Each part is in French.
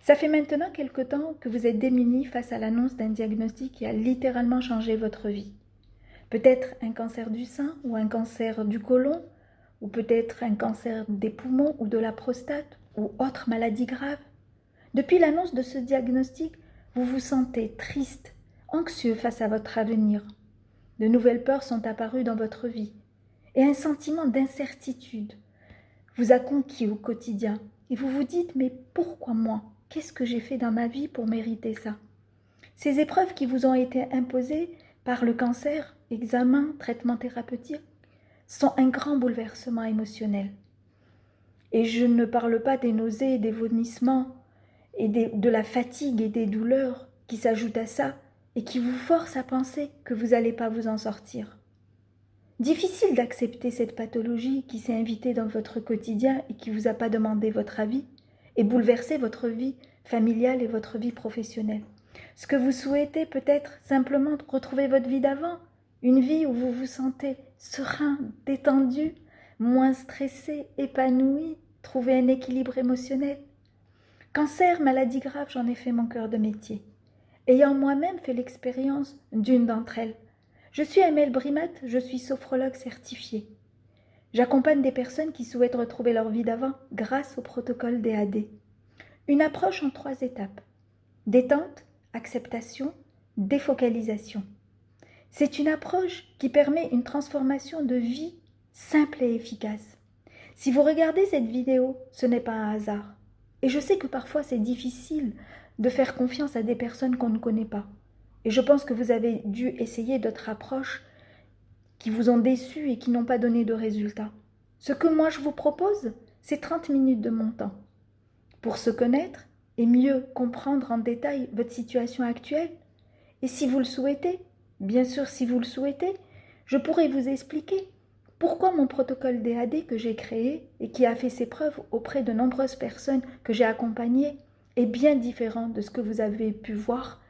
Ça fait maintenant quelque temps que vous êtes démunis face à l'annonce d'un diagnostic qui a littéralement changé votre vie. Peut-être un cancer du sein ou un cancer du côlon, ou peut-être un cancer des poumons ou de la prostate, ou autre maladie grave. Depuis l'annonce de ce diagnostic, vous vous sentez triste, anxieux face à votre avenir. De nouvelles peurs sont apparues dans votre vie, et un sentiment d'incertitude vous a conquis au quotidien. Et vous vous dites, mais pourquoi moi? Qu'est-ce que j'ai fait dans ma vie pour mériter ça? Ces épreuves qui vous ont été imposées par le cancer, examen, traitement thérapeutique, sont un grand bouleversement émotionnel. Et je ne parle pas des nausées, des vomissements, et de la fatigue et des douleurs qui s'ajoutent à ça et qui vous forcent à penser que vous n'allez pas vous en sortir. Difficile d'accepter cette pathologie qui s'est invitée dans votre quotidien et qui ne vous a pas demandé votre avis et bouleversé votre vie familiale et votre vie professionnelle. Ce que vous souhaitez peut-être simplement retrouver votre vie d'avant, une vie où vous vous sentez serein, détendu, moins stressé, épanoui, trouver un équilibre émotionnel. Cancer, maladie grave, j'en ai fait mon cœur de métier, ayant moi-même fait l'expérience d'une d'entre elles. Je suis Amel Brimat, je suis sophrologue certifiée. J'accompagne des personnes qui souhaitent retrouver leur vie d'avant grâce au protocole DAD. Une approche en 3 étapes. Détente, acceptation, défocalisation. C'est une approche qui permet une transformation de vie simple et efficace. Si vous regardez cette vidéo, ce n'est pas un hasard. Et je sais que parfois c'est difficile de faire confiance à des personnes qu'on ne connaît pas. Et je pense que vous avez dû essayer d'autres approches qui vous ont déçu et qui n'ont pas donné de résultats. Ce que moi je vous propose, c'est 30 minutes de mon temps pour se connaître et mieux comprendre en détail votre situation actuelle. Et si vous le souhaitez, bien sûr si vous le souhaitez, je pourrai vous expliquer pourquoi mon protocole DAD que j'ai créé et qui a fait ses preuves auprès de nombreuses personnes que j'ai accompagnées est bien différent de ce que vous avez pu voir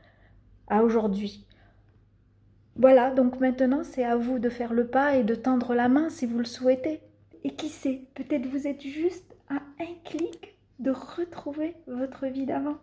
à aujourd'hui. Voilà, donc maintenant c'est à vous de faire le pas et de tendre la main si vous le souhaitez. Et qui sait, peut-être vous êtes juste à un clic de retrouver votre vie d'avant.